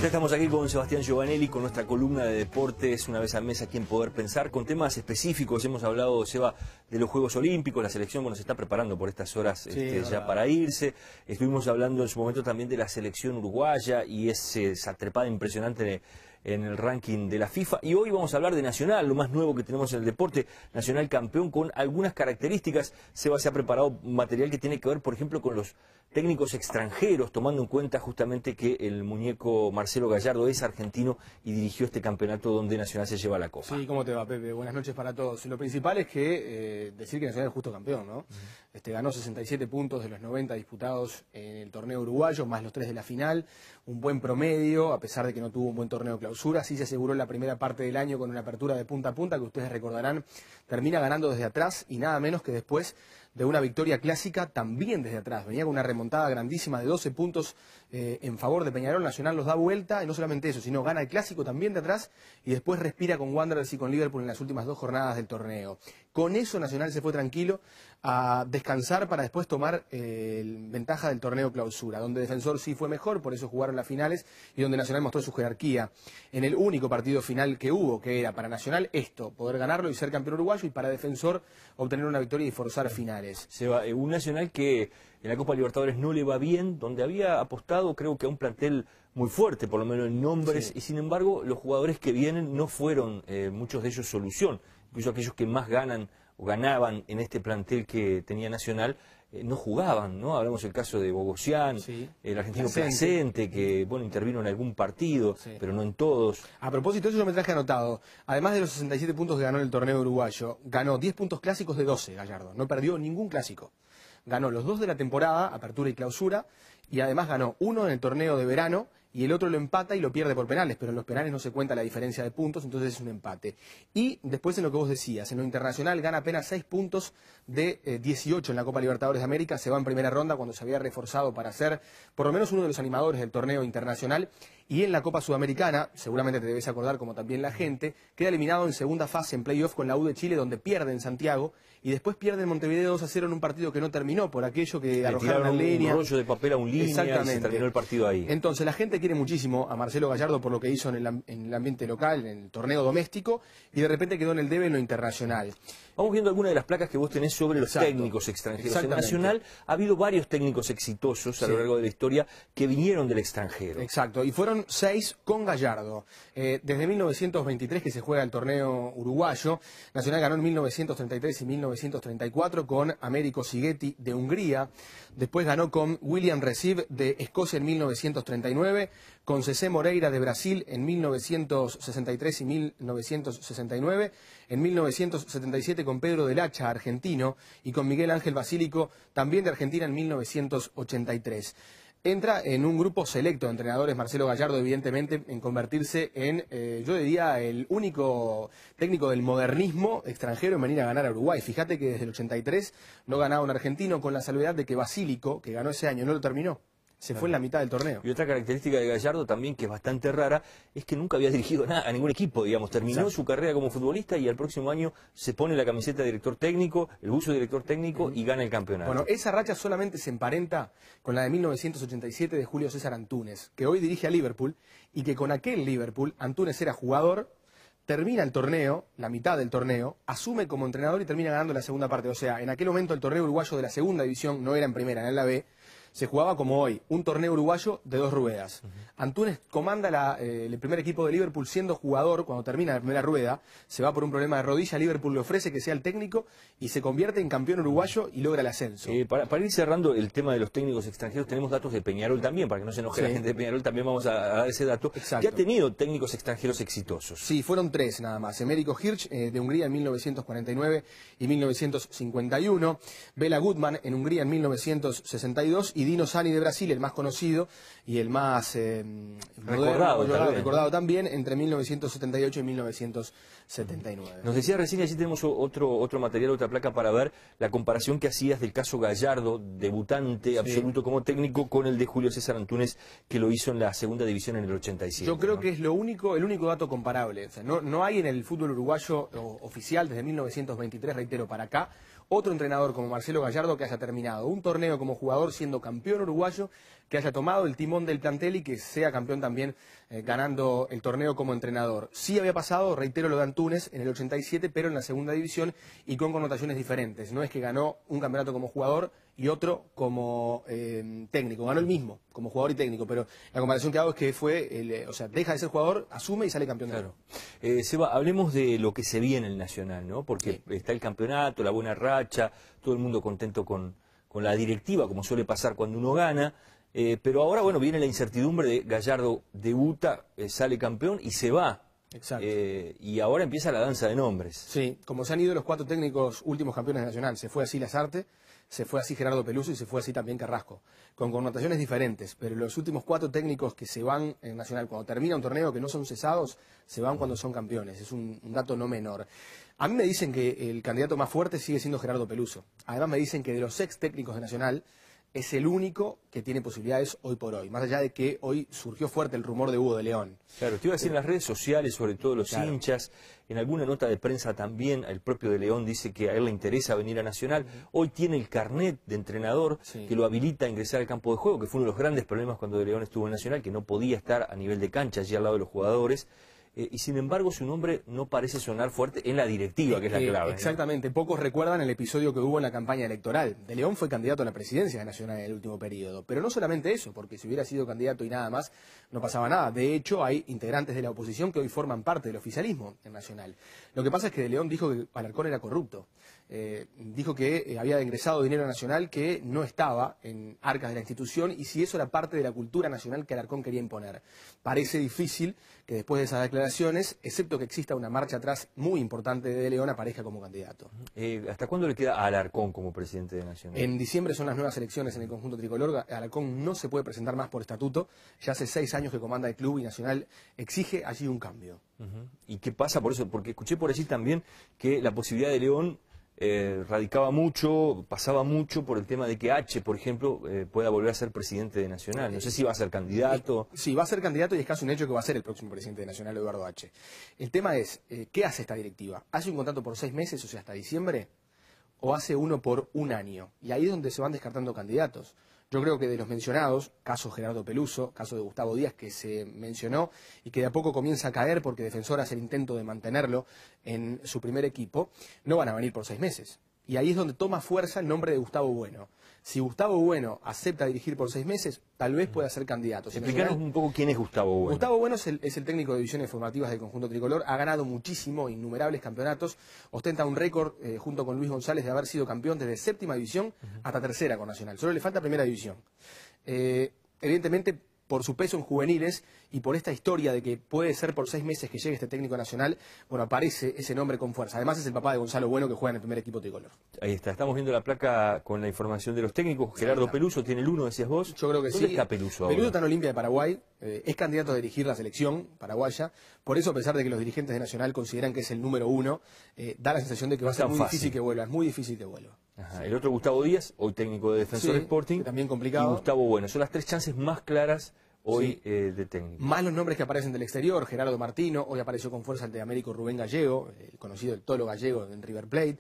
Ya estamos aquí con Sebastián Giovanelli, con nuestra columna de deportes, una vez al mes aquí en Poder Pensar, con temas específicos. Hemos hablado, Seba, de los Juegos Olímpicos, la selección se está preparando por estas horas ya para irse. Estuvimos hablando en su momento también de la selección uruguaya y esa trepada impresionante en el ranking de la FIFA. Y hoy vamos a hablar de Nacional, lo más nuevo que tenemos en el deporte. Nacional campeón con algunas características. Seba se ha preparado material que tiene que ver, por ejemplo, con los técnicos extranjeros, tomando en cuenta justamente que el muñeco Marcelo Gallardo es argentino y dirigió este campeonato donde Nacional se lleva la copa. Sí, ¿cómo te va, Pepe? Buenas noches para todos. Lo principal es que decir que Nacional es justo campeón, ¿no? Ganó 67 puntos de los 90 disputados en el torneo uruguayo, más los 3 de la final, un buen promedio, a pesar de que no tuvo un buen torneo clausura. Sí se aseguró en la primera parte del año con una apertura de punta a punta, que ustedes recordarán, termina ganando desde atrás y nada menos que después de una victoria clásica también desde atrás. Venía con una remontada grandísima de 12 puntos en favor de Peñarol. Nacional los da vuelta, y no solamente eso, sino gana el clásico también de atrás y después respira con Wanderers y con Liverpool en las últimas 2 jornadas del torneo. Con eso Nacional se fue tranquilo a descansar para después tomar ventaja del torneo clausura, donde Defensor sí fue mejor, por eso jugaron las finales, y donde Nacional mostró su jerarquía en el único partido final que hubo, que era para Nacional poder ganarlo y ser campeón uruguayo, y para Defensor obtener una victoria y forzar finales. Un Nacional que en la Copa Libertadores no le va bien, donde había apostado creo que a un plantel muy fuerte, por lo menos en nombres, y sin embargo los jugadores que vienen no fueron muchos de ellos solución. Incluso aquellos que más ganan o ganaban en este plantel que tenía Nacional no jugaban, ¿no? Hablamos del caso de Bogosian, el argentino Placente, que intervino en algún partido, pero no en todos. A propósito de eso, yo me traje anotado, además de los 67 puntos que ganó en el torneo uruguayo, ganó 10 puntos clásicos de 12 Gallardo, no perdió ningún clásico. Ganó los 2 de la temporada, apertura y clausura, y además ganó uno en el torneo de verano y el otro lo empata y lo pierde por penales, pero en los penales no se cuenta la diferencia de puntos, entonces es un empate. Y después, en lo que vos decías, en lo internacional gana apenas 6 puntos de 18 en la Copa Libertadores de América, se va en primera ronda cuando se había reforzado para ser por lo menos uno de los animadores del torneo internacional, y en la Copa Sudamericana, seguramente te debes acordar como también la gente, queda eliminado en segunda fase en playoff con la U de Chile, donde pierde en Santiago y después pierde en Montevideo 2-0 en un partido que no terminó por aquello que arrojaron en línea. Un rollo de papel a un línea y se terminó el partido ahí. Entonces la gente quiere muchísimo a Marcelo Gallardo por lo que hizo en el ambiente local, en el torneo doméstico, y de repente quedó en el debe en lo internacional. Vamos viendo algunas de las placas que vos tenés sobre los técnicos extranjeros. En Nacional ha habido varios técnicos exitosos a lo largo de la historia que vinieron del extranjero. Exacto, y fueron 6 con Gallardo. Desde 1923 que se juega el torneo uruguayo, Nacional ganó en 1933 y 1934 con Américo Sighetti de Hungría, después ganó con William Recibe de Escocia en 1939, con Cesé Moreira de Brasil en 1963 y 1969, en 1977 con Pedro del Hacha, argentino, y con Miguel Ángel Basílico, también de Argentina, en 1983. Entra en un grupo selecto de entrenadores, Marcelo Gallardo, evidentemente, en convertirse en, yo diría, el único técnico del modernismo extranjero en venir a ganar a Uruguay. Fíjate que desde el 83 no ganaba un argentino, con la salvedad de que Basílico, que ganó ese año, no lo terminó. Se fue en la mitad del torneo. Y otra característica de Gallardo también, que es bastante rara, es que nunca había dirigido a ningún equipo, digamos. Terminó su carrera como futbolista y al próximo año se pone la camiseta de director técnico, el buzo de director técnico y gana el campeonato. Bueno, esa racha solamente se emparenta con la de 1987 de Julio César Antúnez, que hoy dirige a Liverpool, y que con aquel Liverpool Antúnez era jugador, termina el torneo, la mitad del torneo, asume como entrenador y termina ganando la segunda parte. O sea, en aquel momento el torneo uruguayo de la segunda división no era en primera, en la B, se jugaba como hoy, un torneo uruguayo de 2 ruedas. Antúnez comanda el primer equipo de Liverpool siendo jugador. Cuando termina la primera rueda, se va por un problema de rodilla, Liverpool le ofrece que sea el técnico y se convierte en campeón uruguayo y logra el ascenso. Para ir cerrando el tema de los técnicos extranjeros, tenemos datos de Peñarol también, para que no se enoje la gente de Peñarol, también vamos a dar ese dato, que ha tenido técnicos extranjeros exitosos. Sí, fueron 3 nada más. Américo Hirsch de Hungría en 1949 y 1951, Bela Gutmann en Hungría en 1962 y Dino Sani de Brasil, el más conocido y el más recordado también, entre 1978 y 1979. Nos decía recién, allí tenemos otro material, otra placa para ver la comparación que hacías del caso Gallardo, debutante absoluto como técnico, con el de Julio César Antúnez, que lo hizo en la segunda división en el 87. Yo creo que es el único dato comparable. O sea, no hay en el fútbol uruguayo oficial desde 1923, reitero, para acá, otro entrenador como Marcelo Gallardo que haya terminado un torneo como jugador siendo campeón campeón uruguayo que haya tomado el timón del plantel y que sea campeón también ganando el torneo como entrenador. Sí había pasado, reitero, lo de Antúnez en el 87, pero en la segunda división y con connotaciones diferentes. No es que ganó un campeonato como jugador y otro como técnico. Ganó el mismo, como jugador y técnico, pero la comparación que hago es que fue, o sea, deja de ser jugador, asume y sale campeón de Claro. Seba, hablemos de lo que se viene en el Nacional, ¿no? Porque sí, está el campeonato, la buena racha, todo el mundo contento con la directiva, como suele pasar cuando uno gana. Pero ahora, bueno, viene la incertidumbre de Gallardo debuta, sale campeón y se va. Exacto. Y ahora empieza la danza de nombres. Sí, como se han ido los 4 técnicos últimos campeones de Nacional, se fue así Lasarte, se fue así Gerardo Peluso y se fue así también Carrasco, con connotaciones diferentes, pero los últimos 4 técnicos que se van en Nacional, cuando termina un torneo que no son cesados, se van cuando son campeones, es un dato no menor. A mí me dicen que el candidato más fuerte sigue siendo Gerardo Peluso, además me dicen que de los ex técnicos de Nacional, es el único que tiene posibilidades hoy por hoy, más allá de que hoy surgió fuerte el rumor de Hugo de León. Claro, te iba a decir en las redes sociales, sobre todo los hinchas, en alguna nota de prensa también, el propio de León dice que a él le interesa venir a Nacional. Hoy tiene el carnet de entrenador que lo habilita a ingresar al campo de juego, que fue uno de los grandes problemas cuando de León estuvo en Nacional, que no podía estar a nivel de cancha allí al lado de los jugadores. Y sin embargo su nombre no parece sonar fuerte en la directiva, que es la clave. Exactamente, pocos recuerdan el episodio que hubo en la campaña electoral. De León fue candidato a la presidencia de Nacional en el último periodo, pero no solamente eso, porque si hubiera sido candidato y nada más, no pasaba nada. De hecho, hay integrantes de la oposición que hoy forman parte del oficialismo en Nacional. Lo que pasa es que De León dijo que Alarcón era corrupto. Dijo que había ingresado dinero nacional que no estaba en arcas de la institución y si eso era parte de la cultura nacional que Alarcón quería imponer. Parece difícil que después de esas declaraciones, excepto que exista una marcha atrás muy importante de León, aparezca como candidato. ¿Hasta cuándo le queda a Alarcón como presidente de Nacional? En diciembre son las nuevas elecciones en el conjunto tricolor. Alarcón no se puede presentar más por estatuto. Ya hace 6 años que comanda el club y Nacional exige allí un cambio. ¿Y qué pasa por eso? Porque escuché por allí también que la posibilidad de León radicaba mucho, pasaba mucho por el tema de que H, por ejemplo, pueda volver a ser presidente de Nacional. No sé si va a ser candidato. Sí, va a ser candidato y es casi un hecho que va a ser el próximo presidente de Nacional, Eduardo H. El tema es, ¿qué hace esta directiva? ¿Hace un contrato por 6 meses, o sea, hasta diciembre? ¿O hace uno por 1 año? Y ahí es donde se van descartando candidatos. Yo creo que de los mencionados, caso Gerardo Peluso, caso de Gustavo Díaz, que se mencionó y que de a poco comienza a caer porque Defensor hace el intento de mantenerlo en su primer equipo, no van a venir por 6 meses. Y ahí es donde toma fuerza el nombre de Gustavo Bueno. Si Gustavo Bueno acepta dirigir por 6 meses, tal vez pueda ser candidato. Explícanos un poco quién es Gustavo Bueno. Gustavo Bueno es el técnico de divisiones formativas del conjunto tricolor, ha ganado muchísimo, innumerables campeonatos, ostenta un récord junto con Luis González de haber sido campeón desde 7ª división hasta 3ª con Nacional. Solo le falta 1ª división. Evidentemente, por su peso en juveniles y por esta historia de que puede ser por 6 meses que llegue este técnico nacional, bueno, aparece ese nombre con fuerza. Además es el papá de Gonzalo Bueno que juega en el primer equipo tricolor. Ahí está, estamos viendo la placa con la información de los técnicos. Gerardo Peluso tiene el 1, decías vos. Yo creo que ¿Dónde sí. está Peluso ahora? Peluso está en Olimpia de Paraguay, es candidato a dirigir la selección paraguaya. Por eso, a pesar de que los dirigentes de Nacional consideran que es el número 1, da la sensación de que va a ser muy difícil que vuelva. Es muy difícil que vuelva. Ajá. El otro Gustavo Díaz, hoy técnico de Defensor Sporting. También complicado. Y Gustavo Bueno. Son las 3 chances más claras hoy de técnico. Más los nombres que aparecen del exterior, Gerardo Martino, hoy apareció con fuerza el de Américo Rubén Gallego, el conocido el Tolo Gallego en River Plate.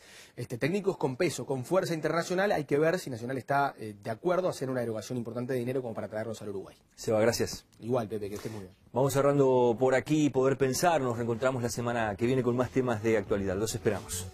Técnicos con peso, con fuerza internacional, hay que ver si Nacional está de acuerdo a hacer una erogación importante de dinero como para traerlos al Uruguay. Seba, gracias. Igual, Pepe, que estés muy bien. Vamos cerrando por aquí, Poder Pensar, nos reencontramos la semana que viene con más temas de actualidad. Los esperamos.